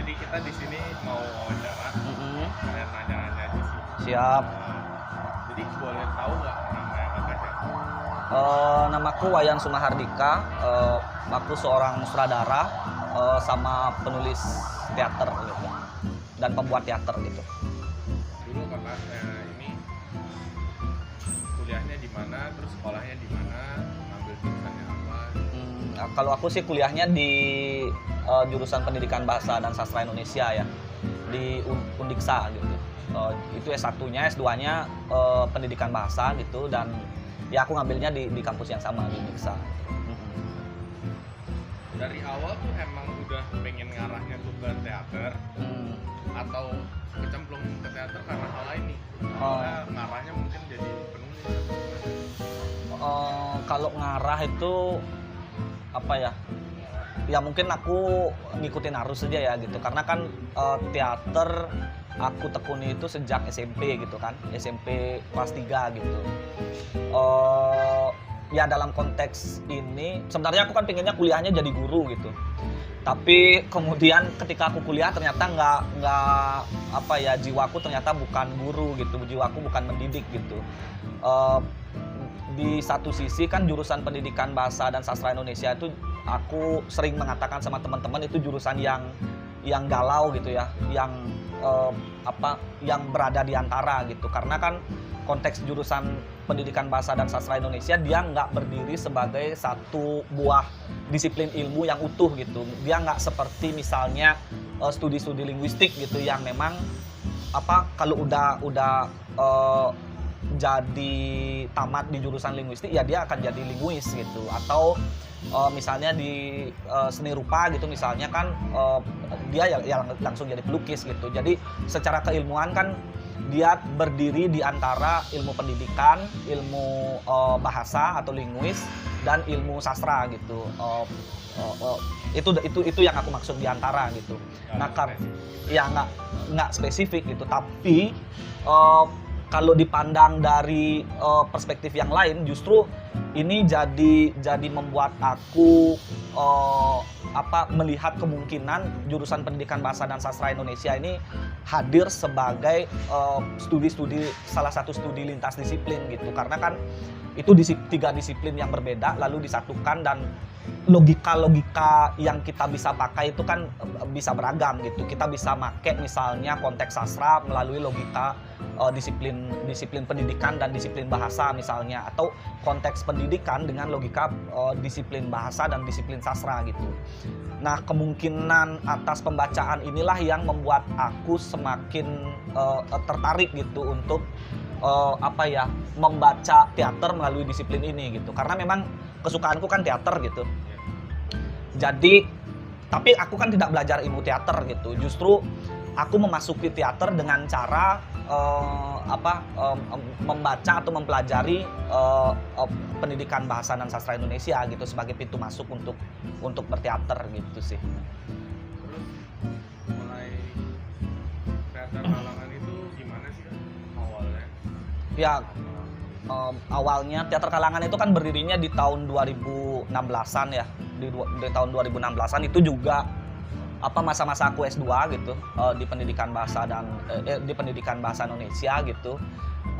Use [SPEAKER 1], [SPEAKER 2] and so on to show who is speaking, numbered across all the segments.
[SPEAKER 1] Jadi kita di sini mau wawancara, kayak nanya-nanya aja sih.
[SPEAKER 2] Siap.
[SPEAKER 1] Jadi boleh tahu nggak namanya Kakak siapa?
[SPEAKER 2] Namaku Wayan Sumahardika. Aku seorang sutradara sama penulis teater gitu dan pembuat teater gitu.
[SPEAKER 1] Dulu Kakaknya ini kuliahnya di mana, terus sekolahnya di mana, ngambil jurusannya apa?
[SPEAKER 2] Kalau aku sih kuliahnya di jurusan Pendidikan Bahasa dan Sastra Indonesia ya, di Undiksa gitu. Itu S1-nya, S2-nya Pendidikan Bahasa gitu, dan ya aku ngambilnya di kampus yang sama di Undiksa.
[SPEAKER 1] Dari awal tuh emang udah pengen ngarahnya tuh ke teater, atau kecemplung ke teater karena hal lain nih? Soalnya ngarahnya mungkin jadi penulis.
[SPEAKER 2] Kalau ngarah itu apa ya? Ya mungkin aku ngikutin arus aja ya gitu, karena kan teater aku tekuni itu sejak SMP gitu kan, SMP kelas 3 gitu. Ya dalam konteks ini sebenarnya aku kan pengennya kuliahnya jadi guru gitu, tapi kemudian ketika aku kuliah ternyata nggak apa ya, jiwaku ternyata bukan guru gitu, jiwaku bukan mendidik gitu. Di satu sisi kan jurusan Pendidikan Bahasa dan Sastra Indonesia itu aku sering mengatakan sama teman-teman itu jurusan yang galau gitu ya, yang berada di antara gitu, karena kan konteks jurusan Pendidikan Bahasa dan Sastra Indonesia dia nggak berdiri sebagai satu buah disiplin ilmu yang utuh gitu. Dia nggak seperti misalnya studi-studi linguistik gitu yang memang kalau udah jadi tamat di jurusan linguistik ya dia akan jadi linguis gitu, atau misalnya di seni rupa gitu misalnya kan dia ya langsung jadi pelukis gitu. Jadi secara keilmuan kan dia berdiri di antara ilmu pendidikan, ilmu bahasa atau linguis, dan ilmu sastra gitu. Itu yang aku maksud di antara gitu. Nah, ya nggak spesifik gitu, tapi kalau dipandang dari perspektif yang lain, justru ini jadi membuat aku melihat kemungkinan jurusan Pendidikan Bahasa dan Sastra Indonesia ini hadir sebagai studi-studi, salah satu studi lintas disiplin gitu, karena kan itu tiga disiplin yang berbeda lalu disatukan, dan logika yang kita bisa pakai itu kan bisa beragam gitu. Kita bisa pakai misalnya konteks sastra melalui logika disiplin pendidikan dan disiplin bahasa misalnya, atau konteks pendidikan dengan logika disiplin bahasa dan disiplin sastra gitu. Nah, kemungkinan atas pembacaan inilah yang membuat aku semakin tertarik gitu untuk membaca teater melalui disiplin ini gitu, karena memang kesukaanku kan teater gitu. Jadi, tapi aku kan tidak belajar ilmu teater gitu. Justru aku memasuki teater dengan cara membaca atau mempelajari pendidikan bahasa dan sastra Indonesia gitu sebagai pintu masuk untuk berteater gitu sih.
[SPEAKER 1] Terus mulai teater kalangan itu gimana sih awalnya?
[SPEAKER 2] Ya, awalnya teater kalangan itu kan berdirinya di tahun 2016-an ya. Di tahun 2016-an itu juga masa-masa aku S2 gitu di Pendidikan Bahasa dan di Pendidikan Bahasa Indonesia gitu.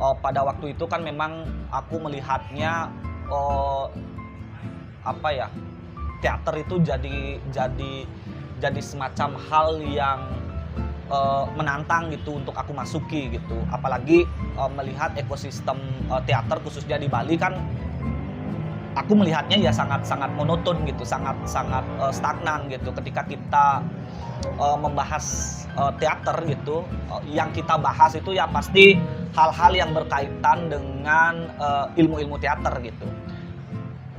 [SPEAKER 2] Pada waktu itu kan memang aku melihatnya teater itu jadi semacam hal yang menantang gitu untuk aku masuki gitu. Apalagi melihat ekosistem teater khususnya di Bali kan aku melihatnya ya sangat monoton gitu, sangat stagnan gitu. Ketika kita membahas teater gitu, yang kita bahas itu ya pasti hal-hal yang berkaitan dengan ilmu-ilmu teater gitu.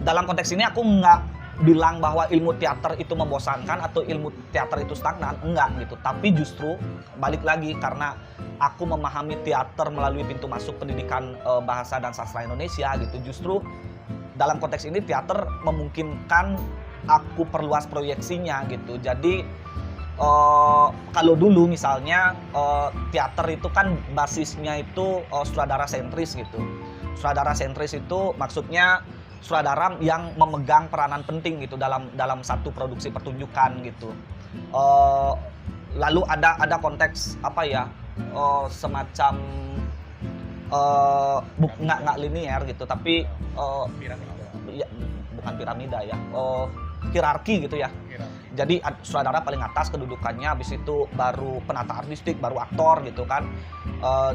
[SPEAKER 2] Dalam konteks ini aku nggak bilang bahwa ilmu teater itu membosankan atau ilmu teater itu stagnan, enggak gitu. Tapi justru balik lagi, karena aku memahami teater melalui pintu masuk Pendidikan Bahasa dan Sastra Indonesia gitu. Justru dalam konteks ini teater memungkinkan aku perluas proyeksinya gitu. Jadi kalau dulu misalnya teater itu kan basisnya itu sutradara sentris gitu. Sutradara sentris itu maksudnya sutradara yang memegang peranan penting gitu dalam satu produksi pertunjukan gitu. lalu ada konteks apa ya, semacam nggak linear gitu, tapi
[SPEAKER 1] Piramida.
[SPEAKER 2] ya, bukan piramida ya, hierarki gitu ya. Jadi sutradara paling atas kedudukannya, habis itu baru penata artistik, baru aktor gitu kan.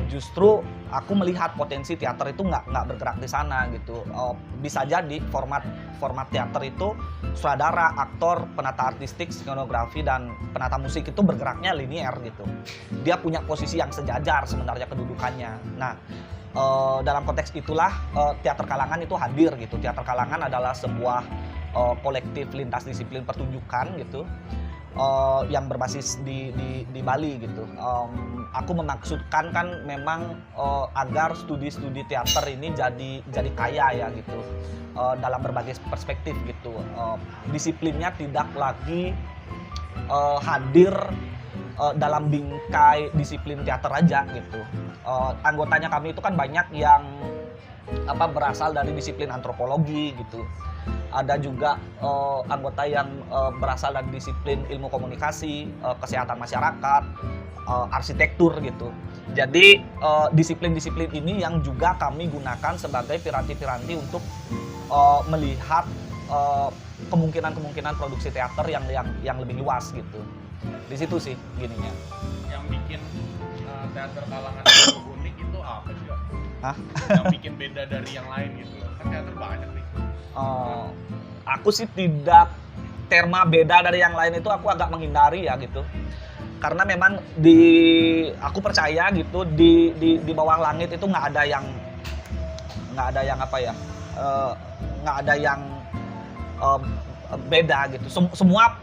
[SPEAKER 2] Justru aku melihat potensi teater itu nggak bergerak di sana gitu. Bisa jadi format teater itu sutradara, aktor, penata artistik, skenografi, dan penata musik itu bergeraknya linear gitu. Dia punya posisi yang sejajar sebenarnya kedudukannya. Nah, dalam konteks itulah teater kalangan itu hadir gitu. Teater kalangan adalah sebuah kolektif lintas disiplin pertunjukan gitu, yang berbasis di Bali gitu. Aku memaksudkan kan memang agar studi-studi teater ini jadi kaya ya gitu, dalam berbagai perspektif gitu. Disiplinnya tidak lagi hadir dalam bingkai disiplin teater aja gitu. Anggotanya kami itu kan banyak yang berasal dari disiplin antropologi gitu. Ada juga anggota yang berasal dari disiplin ilmu komunikasi, kesehatan masyarakat, arsitektur gitu. Jadi disiplin-disiplin ini yang juga kami gunakan sebagai piranti-piranti untuk melihat kemungkinan-kemungkinan produksi teater yang lebih luas gitu. Di situ sih gininya.
[SPEAKER 1] Yang bikin teater kalangan itu unik itu apa sih?
[SPEAKER 2] Hah?
[SPEAKER 1] Yang bikin beda dari yang lain gitu. Kan teater banyak nih.
[SPEAKER 2] Aku sih tidak, terma beda dari yang lain itu aku agak menghindari ya gitu. Karena memang aku percaya gitu di bawah langit itu nggak ada yang apa ya, nggak ada yang beda gitu.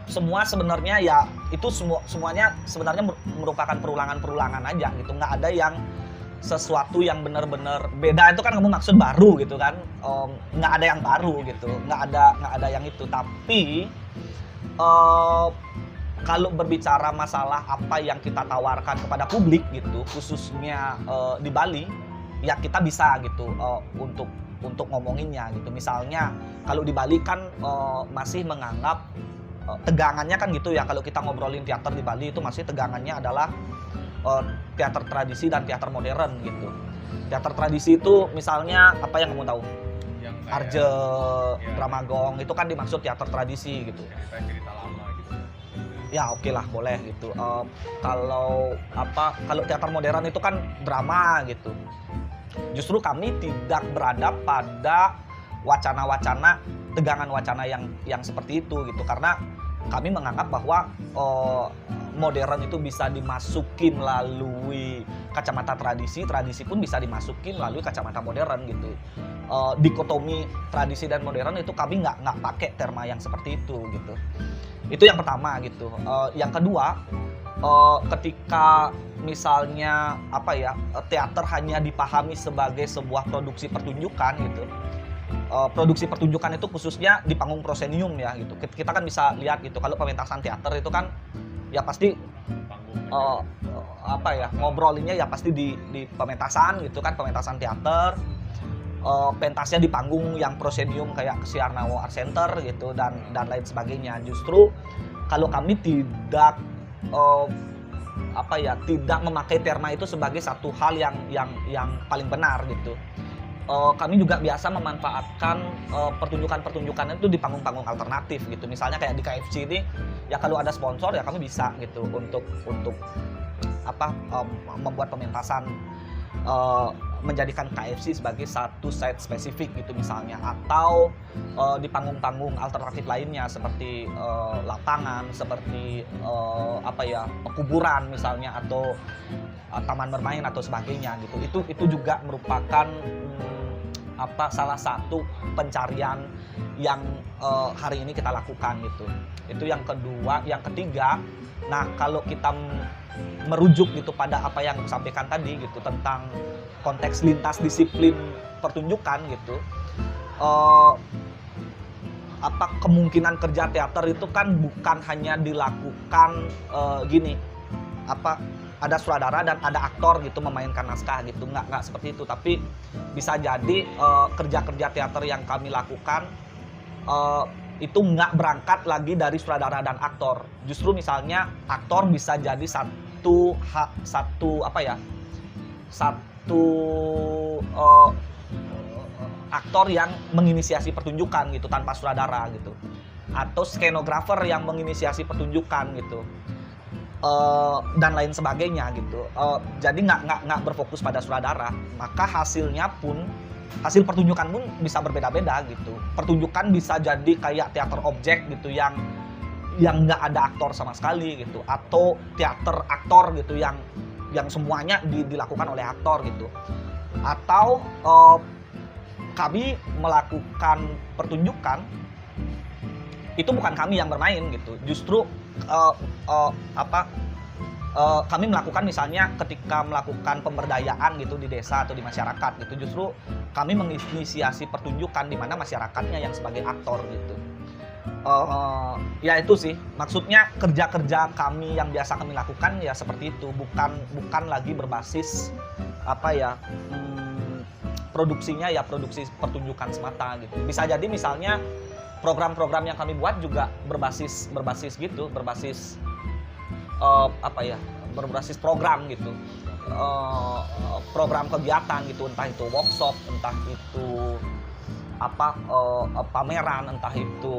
[SPEAKER 2] Semua sebenarnya ya itu semuanya sebenarnya merupakan perulangan aja gitu. Nggak ada yang sesuatu yang benar-benar beda. Itu kan kamu maksud baru gitu kan. Nggak ada yang baru gitu, nggak ada yang itu. Tapi kalau berbicara masalah apa yang kita tawarkan kepada publik gitu, khususnya di Bali, ya kita bisa gitu untuk ngomonginnya gitu. Misalnya kalau di Bali kan masih menganggap tegangannya kan gitu ya, kalau kita ngobrolin teater di Bali itu masih tegangannya adalah teater tradisi dan teater modern gitu. Teater tradisi itu misalnya apa yang kamu tahu?
[SPEAKER 1] Yang
[SPEAKER 2] Arje,
[SPEAKER 1] ya,
[SPEAKER 2] Dramagong itu kan dimaksud teater tradisi gitu.
[SPEAKER 1] cerita lama gitu.
[SPEAKER 2] Ya oke lah, boleh gitu. Kalau teater modern itu kan drama gitu. Justru kami tidak berada pada wacana-wacana, tegangan wacana yang seperti itu gitu, karena kami menganggap bahwa modern itu bisa dimasukin melalui kacamata tradisi pun bisa dimasukin melalui kacamata modern gitu. Dikotomi tradisi dan modern itu kami nggak pakai terma yang seperti itu gitu. Itu yang pertama gitu. Yang kedua, ketika misalnya teater hanya dipahami sebagai sebuah produksi pertunjukan gitu. Produksi pertunjukan itu khususnya di panggung proscenium ya gitu. Kita kan bisa lihat gitu, kalau pementasan teater itu kan ya pasti ngobrolinnya ya pasti di pementasan gitu kan, pementasan teater. Pentasnya di panggung yang proscenium kayak Siarnawo Art Center gitu dan lain sebagainya. Justru kalau kami tidak tidak memakai terma itu sebagai satu hal yang paling benar gitu. Kami juga biasa memanfaatkan pertunjukan-pertunjukan itu di panggung-panggung alternatif gitu. Misalnya kayak di KFC ini ya, kalau ada sponsor ya kami bisa gitu untuk membuat pementasan, menjadikan KFC sebagai satu site spesifik gitu misalnya, atau di panggung-panggung alternatif lainnya seperti lapangan, seperti kuburan misalnya, atau taman bermain atau sebagainya gitu. Itu juga merupakan salah satu pencarian yang hari ini kita lakukan gitu. Itu yang kedua. Yang ketiga, nah kalau kita merujuk gitu pada apa yang aku sampaikan tadi gitu tentang konteks lintas disiplin pertunjukan gitu, kemungkinan kerja teater itu kan bukan hanya dilakukan ada sutradara dan ada aktor gitu memainkan naskah gitu, nggak seperti itu. Tapi bisa jadi kerja-kerja teater yang kami lakukan itu nggak berangkat lagi dari sutradara dan aktor. Justru misalnya aktor bisa jadi satu aktor yang menginisiasi pertunjukan gitu tanpa sutradara gitu, atau skenografer yang menginisiasi pertunjukan gitu, dan lain sebagainya gitu. Jadi nggak berfokus pada sutradara, maka hasil pertunjukan pun bisa berbeda-beda gitu. Pertunjukan bisa jadi kayak teater objek gitu yang nggak ada aktor sama sekali gitu, atau teater aktor gitu yang semuanya dilakukan oleh aktor gitu, atau kami melakukan pertunjukan itu bukan kami yang bermain gitu, justru kami melakukan misalnya ketika melakukan pemberdayaan gitu di desa atau di masyarakat gitu, justru kami menginisiasi pertunjukan di mana masyarakatnya yang sebagai aktor gitu. Ya itu sih maksudnya, kerja-kerja kami yang biasa kami lakukan ya seperti itu, bukan lagi berbasis produksinya ya produksi pertunjukan semata gitu. Bisa jadi misalnya program-program yang kami buat juga berbasis gitu, berbasis program gitu, program kegiatan gitu, entah itu workshop, entah itu pameran, entah itu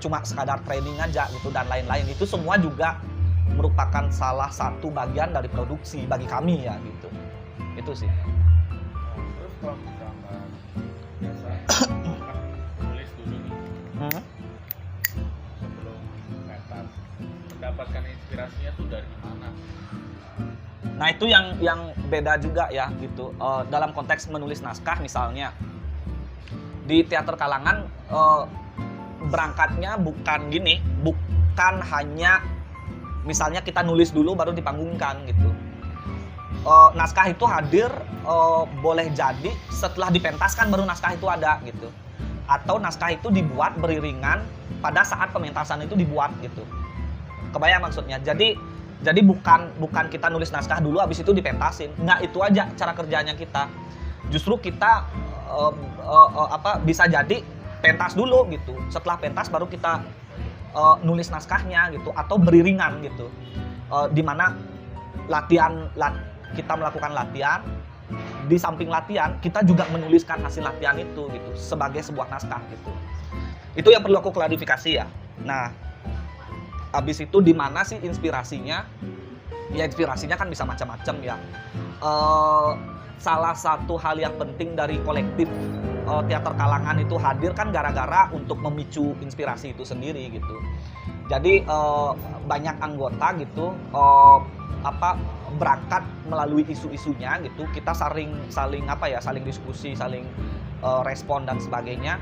[SPEAKER 2] cuma sekadar training aja gitu dan lain-lain. Itu semua juga merupakan salah satu bagian dari produksi bagi kami ya gitu. Itu sih.
[SPEAKER 1] Terus kalau misalkan biasa kan nulis dulu nih sebelum pentas, mendapatkan inspirasinya tuh dari mana?
[SPEAKER 2] Nah itu yang beda juga ya gitu. Dalam konteks menulis naskah misalnya di teater kalangan, berangkatnya bukan hanya misalnya kita nulis dulu baru dipanggungkan gitu. Naskah itu hadir boleh jadi setelah dipentaskan baru naskah itu ada gitu, atau naskah itu dibuat beriringan pada saat pementasan itu dibuat gitu. Kebayang maksudnya? Jadi bukan kita nulis naskah dulu habis itu dipentasin. Nggak itu aja cara kerjanya kita. Justru kita bisa jadi pentas dulu gitu. Setelah pentas baru kita nulis naskahnya gitu, atau beriringan gitu. Di mana kita melakukan latihan, di samping latihan kita juga menuliskan hasil latihan itu gitu sebagai sebuah naskah gitu. Itu yang perlu aku klarifikasi ya. Nah, habis itu di mana sih inspirasinya? Ya inspirasinya kan bisa macam-macam ya. Salah satu hal yang penting dari kolektif teater kalangan itu hadir kan gara-gara untuk memicu inspirasi itu sendiri gitu. Jadi banyak anggota gitu berangkat melalui isu-isunya gitu. Kita saling diskusi, saling respon dan sebagainya.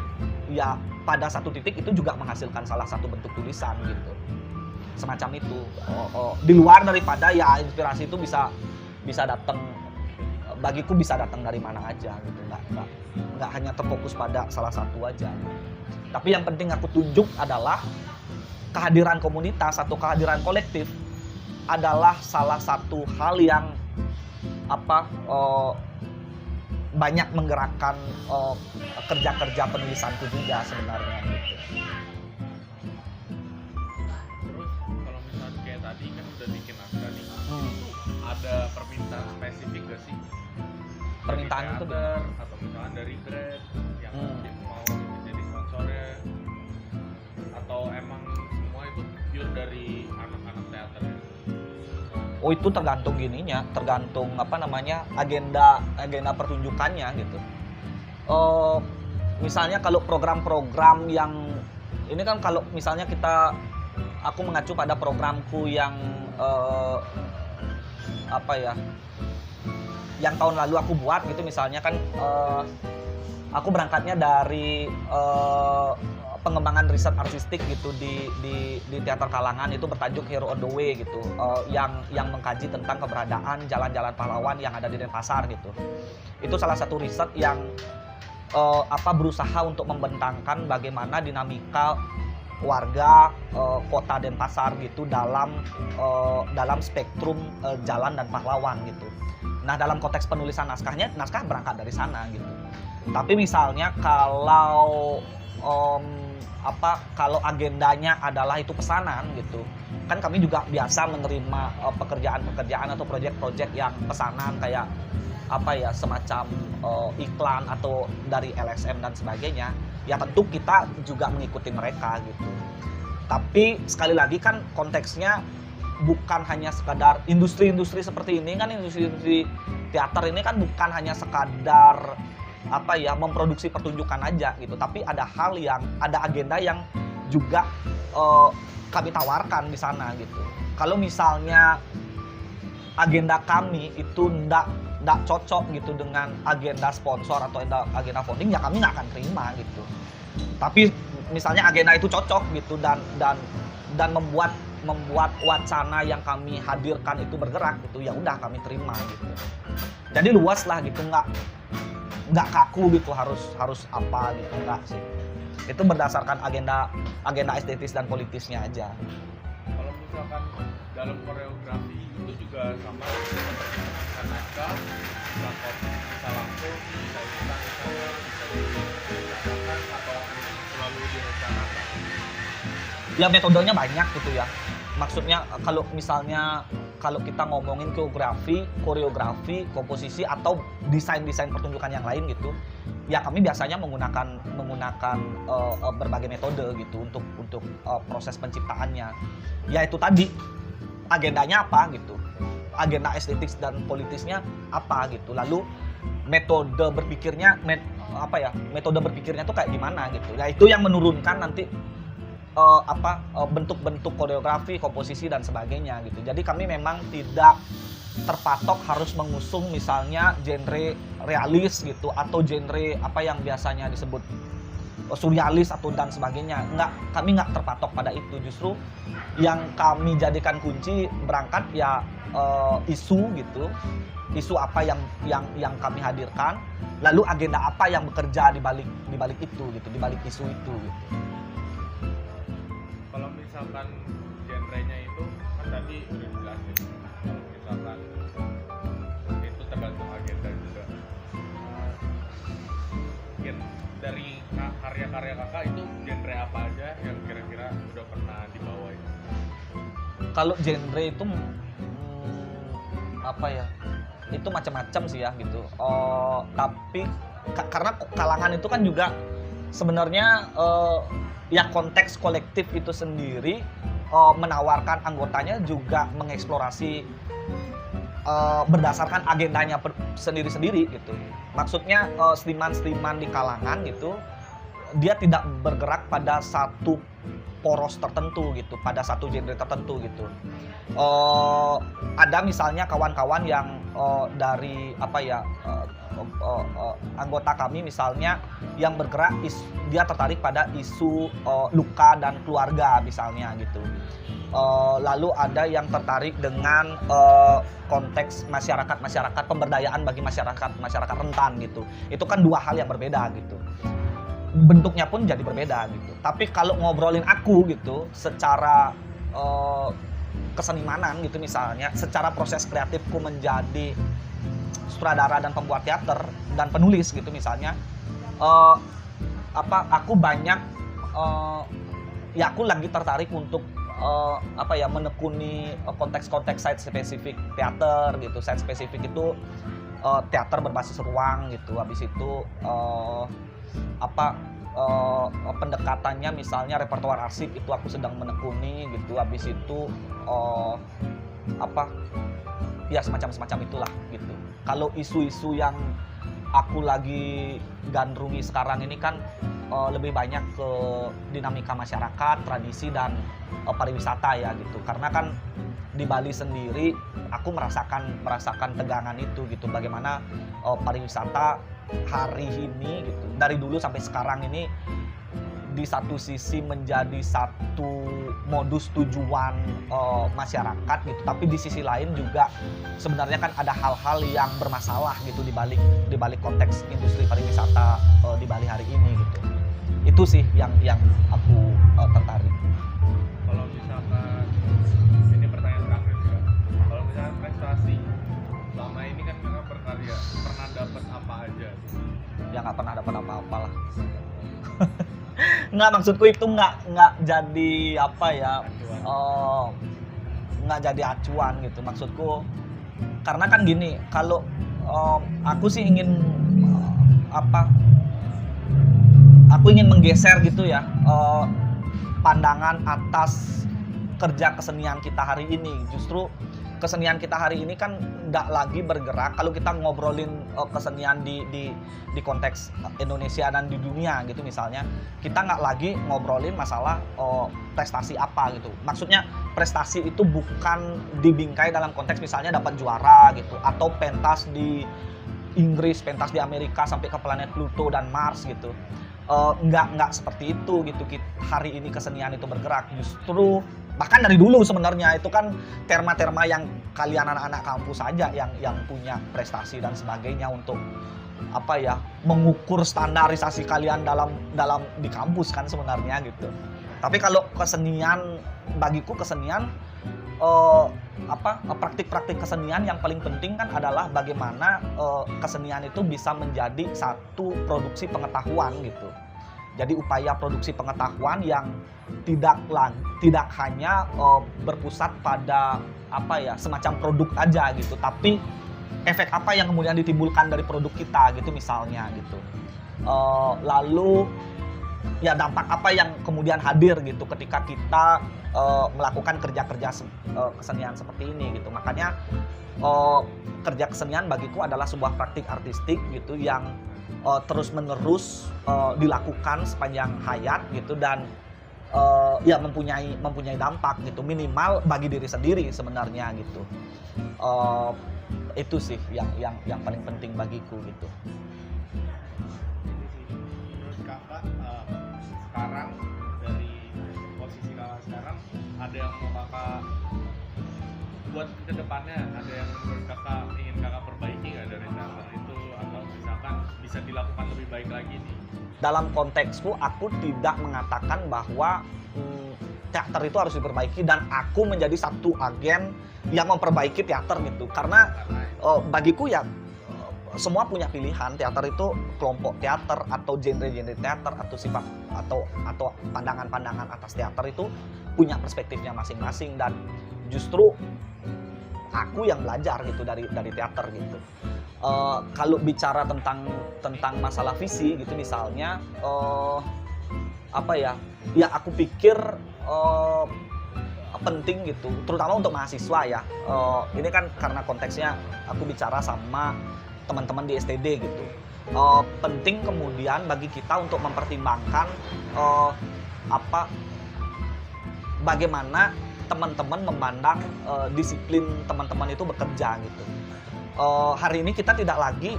[SPEAKER 2] Ya pada satu titik itu juga menghasilkan salah satu bentuk tulisan gitu. Semacam itu. Di luar daripada ya inspirasi itu bisa datang, bagiku bisa datang dari mana aja gitu. Nggak hanya terfokus pada salah satu aja. Tapi yang penting aku tunjuk adalah kehadiran komunitas atau kehadiran kolektif adalah salah satu hal yang banyak menggerakkan kerja-kerja penulisanku juga sebenarnya gitu.
[SPEAKER 1] Terus kalau misalnya kayak tadi kan udah bikin naskah nih, itu ada permintaan spesifik gak sih?
[SPEAKER 2] Permintaan
[SPEAKER 1] dari
[SPEAKER 2] itu
[SPEAKER 1] teater, atau misalnya dari brand yang mau jadi sponsornya, atau emang semua itu pure dari anak-anak teater?
[SPEAKER 2] Oh itu tergantung tergantung agenda pertunjukannya gitu. Misalnya kalau program-program yang ini kan, kalau misalnya aku mengacu pada programku yang yang tahun lalu aku buat gitu, misalnya kan aku berangkatnya dari pengembangan riset artistik gitu di teater kalangan, itu bertajuk Hero on the Way gitu, yang mengkaji tentang keberadaan jalan-jalan pahlawan yang ada di Denpasar gitu. Itu salah satu riset yang berusaha untuk membentangkan bagaimana dinamika warga kota Denpasar gitu dalam spektrum jalan dan pahlawan gitu. Nah dalam konteks penulisan naskah berangkat dari sana gitu. Tapi misalnya kalau kalau agendanya adalah itu pesanan gitu, kan kami juga biasa menerima pekerjaan-pekerjaan atau proyek-proyek yang pesanan kayak semacam iklan atau dari LSM dan sebagainya, ya tentu kita juga mengikuti mereka gitu. Tapi sekali lagi kan konteksnya bukan hanya sekadar industri-industri seperti ini kan, industri teater ini kan bukan hanya sekadar memproduksi pertunjukan aja gitu, tapi ada agenda yang juga kami tawarkan di sana gitu. Kalau misalnya agenda kami itu ndak cocok gitu dengan agenda sponsor atau agenda founding, ya kami nggak akan terima gitu. Tapi misalnya agenda itu cocok gitu dan membuat wacana yang kami hadirkan itu bergerak gitu, ya udah kami terima gitu. Jadi luas lah gitu, nggak kaku gitu harus apa gitu, enggak sih. Itu berdasarkan agenda estetis dan politisnya aja.
[SPEAKER 1] Kalau misalkan dalam koreografi itu juga sama seperti menangkan naskah, lakon bisa langsung, bisa instan, bisa direncanakan atau selalu direncanakan.
[SPEAKER 2] Ya metodenya banyak gitu ya. Maksudnya kalau kita ngomongin koreografi, komposisi atau desain pertunjukan yang lain gitu, ya kami biasanya menggunakan berbagai metode gitu untuk proses penciptaannya. Ya itu tadi, agendanya apa gitu, agenda estetik dan politisnya apa gitu, lalu metode berpikirnya tuh kayak gimana gitu. Ya itu yang menurunkan nanti bentuk-bentuk koreografi, komposisi dan sebagainya gitu. Jadi kami memang tidak terpatok harus mengusung misalnya genre realis gitu atau genre yang biasanya disebut surrealis atau dan sebagainya. Kami nggak terpatok pada itu. Justru yang kami jadikan kunci berangkat ya isu gitu. Isu apa yang kami hadirkan, lalu agenda apa yang bekerja di balik itu gitu, di balik isu itu gitu.
[SPEAKER 1] Kalau misalkan genrenya itu kan tadi udah dijelasin, kalau misalkan itu tergantung agenda juga. Dari karya-karya kakak itu genre apa aja yang kira-kira udah pernah dibawain?
[SPEAKER 2] Kalau genre itu itu macam-macam sih ya gitu. Tapi karena kalangan itu kan juga sebenarnya ya konteks kolektif itu sendiri menawarkan anggotanya juga mengeksplorasi berdasarkan agendanya sendiri-sendiri gitu. Maksudnya seniman-seniman di kalangan gitu, dia tidak bergerak pada satu poros tertentu gitu, pada satu genre tertentu gitu. Ada misalnya kawan-kawan yang dari anggota kami misalnya yang bergerak dia tertarik pada isu luka dan keluarga misalnya gitu. Lalu ada yang tertarik dengan konteks masyarakat pemberdayaan bagi masyarakat rentan gitu. Itu kan dua hal yang berbeda gitu. Bentuknya pun jadi berbeda gitu. Tapi kalau ngobrolin aku gitu secara kesenimanan gitu misalnya, secara proses kreatifku menjadi sutradara dan pembuat teater dan penulis gitu misalnya, aku banyak aku lagi tertarik untuk menekuni konteks-konteks site spesifik teater gitu. Site spesifik itu teater berbasis ruang gitu. Habis itu pendekatannya misalnya repertoar arsip itu aku sedang menekuni gitu. Habis itu ya semacam itulah gitu. Kalau isu-isu yang aku lagi gandrungi sekarang ini kan lebih banyak ke dinamika masyarakat, tradisi dan pariwisata ya gitu. Karena kan di Bali sendiri aku merasakan tegangan itu gitu. Bagaimana pariwisata hari ini gitu, dari dulu sampai sekarang ini di satu sisi menjadi satu modus tujuan masyarakat gitu, tapi di sisi lain juga sebenarnya kan ada hal-hal yang bermasalah gitu di balik konteks industri pariwisata di Bali hari ini gitu. Itu sih yang aku tertarik.
[SPEAKER 1] Kalau misalkan ini pertanyaan terakhir juga, kalau misalkan prestasi selama ini kan kakak berkarya, pernah dapat apa aja?
[SPEAKER 2] Ya nggak pernah dapat apa-apa lah. Nggak, maksudku itu nggak jadi apa ya, nggak jadi acuan gitu. Maksudku karena kan gini, kalau aku sih ingin apa, aku ingin menggeser gitu ya pandangan atas kerja kesenian kita hari ini. Justru kesenian kita hari ini kan nggak lagi bergerak. Kalau kita ngobrolin kesenian di konteks Indonesia dan di dunia gitu misalnya, kita nggak lagi ngobrolin masalah prestasi apa gitu. Maksudnya prestasi itu bukan dibingkai dalam konteks misalnya dapat juara gitu, atau pentas di Inggris, pentas di Amerika sampai ke planet Pluto dan Mars gitu. Nggak seperti itu gitu. Hari ini kesenian itu bergerak. Justru bahkan dari dulu sebenarnya itu kan terma-terma yang kalian anak-anak kampus saja yang punya prestasi dan sebagainya untuk apa ya, mengukur standarisasi kalian dalam di kampus kan sebenarnya gitu. Tapi kalau kesenian, bagiku kesenian praktik-praktik kesenian yang paling penting kan adalah bagaimana kesenian itu bisa menjadi satu produksi pengetahuan gitu. Jadi upaya produksi pengetahuan yang tidak hanya berpusat pada apa ya, semacam produk aja gitu, tapi efek apa yang kemudian ditimbulkan dari produk kita gitu misalnya gitu. Lalu ya dampak apa yang kemudian hadir gitu ketika kita melakukan kerja-kerja kesenian seperti ini gitu. Makanya kerja kesenian bagiku adalah sebuah praktik artistik gitu yang terus-menerus dilakukan sepanjang hayat gitu, dan ya mempunyai dampak gitu, minimal bagi diri sendiri sebenarnya gitu. Itu sih yang paling penting bagiku gitu.
[SPEAKER 1] Menurut kakak sekarang, dari posisi kakak sekarang, ada yang mau kakak buat ke depannya, ada yang menurut kakak ingin kakak perbaiki nggak dari teater itu, atau misalkan bisa dilakukan lebih baik lagi nih?
[SPEAKER 2] Dalam konteksku, aku tidak mengatakan bahwa teater itu harus diperbaiki dan aku menjadi satu agen yang memperbaiki teater gitu. Karena bagiku ya semua punya pilihan. Teater itu kelompok teater atau genre-genre teater atau sifat atau pandangan-pandangan atas teater itu punya perspektifnya masing-masing, dan justru aku yang belajar gitu dari teater gitu. Kalau bicara tentang masalah visi gitu misalnya, apa ya aku pikir penting gitu, terutama untuk mahasiswa ya. Ini kan karena konteksnya aku bicara sama teman-teman di STD gitu. Penting kemudian bagi kita untuk mempertimbangkan bagaimana teman-teman memandang disiplin teman-teman itu bekerja gitu. Hari ini kita tidak lagi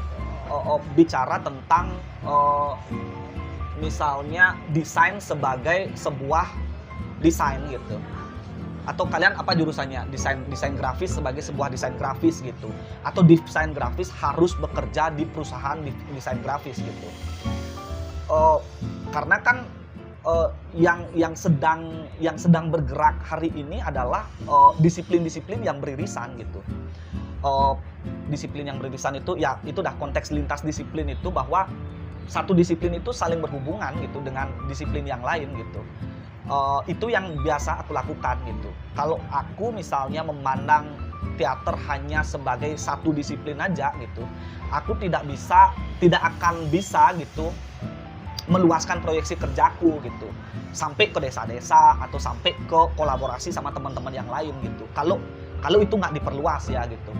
[SPEAKER 2] bicara tentang misalnya desain sebagai sebuah desain gitu. Atau kalian apa jurusannya? Desain grafis sebagai sebuah desain grafis gitu. Atau desain grafis harus bekerja di perusahaan desain grafis gitu. Karena kan yang sedang bergerak hari ini adalah disiplin-disiplin yang beririsan gitu. Disiplin yang beririsan itu ya itu dah konteks lintas disiplin itu, bahwa satu disiplin itu saling berhubungan gitu dengan disiplin yang lain gitu. Itu yang biasa aku lakukan gitu. Kalau aku misalnya memandang teater hanya sebagai satu disiplin aja gitu, aku tidak akan bisa gitu meluaskan proyeksi kerjaku gitu sampai ke desa-desa atau sampai ke kolaborasi sama teman-teman yang lain gitu. Kalau itu nggak diperluas ya gitu.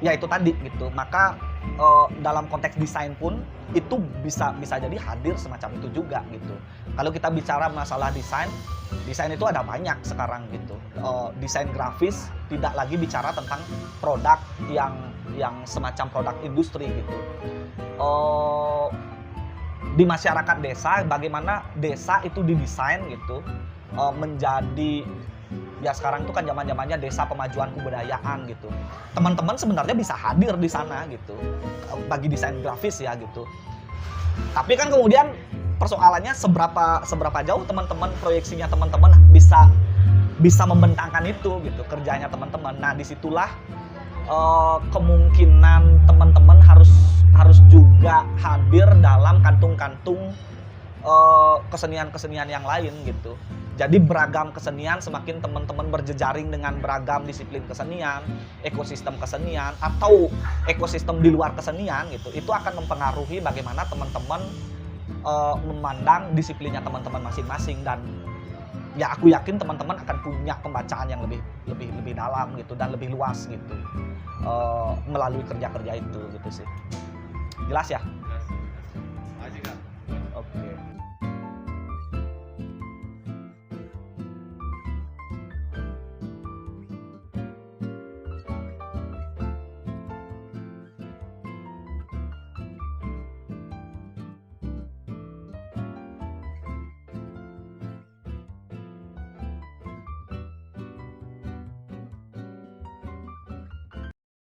[SPEAKER 2] Ya itu tadi gitu. Maka dalam konteks desain pun itu bisa jadi hadir semacam itu juga gitu. Kalau kita bicara masalah desain itu ada banyak sekarang gitu. Desain grafis tidak lagi bicara tentang produk yang semacam produk industri gitu. Di masyarakat desa, bagaimana desa itu didesain gitu menjadi, ya sekarang itu kan zamannya desa pemajuan kebudayaan gitu. Teman-teman sebenarnya bisa hadir di sana gitu bagi desain grafis ya gitu. Tapi kan kemudian persoalannya seberapa jauh teman-teman proyeksinya teman-teman bisa membentangkan itu gitu kerjanya teman-teman. Nah disitulah kemungkinan teman-teman harus juga hadir dalam kantung-kantung kesenian-kesenian yang lain gitu. Jadi beragam kesenian, semakin teman-teman berjejaring dengan beragam disiplin kesenian, ekosistem kesenian, atau ekosistem di luar kesenian gitu, itu akan mempengaruhi bagaimana teman-teman memandang disiplinnya teman-teman masing-masing. Dan ya aku yakin teman-teman akan punya pembacaan yang lebih dalam gitu dan lebih luas gitu melalui kerja-kerja itu gitu sih. Jelas ya?
[SPEAKER 1] Jelas. Aja Kak.
[SPEAKER 2] Oke.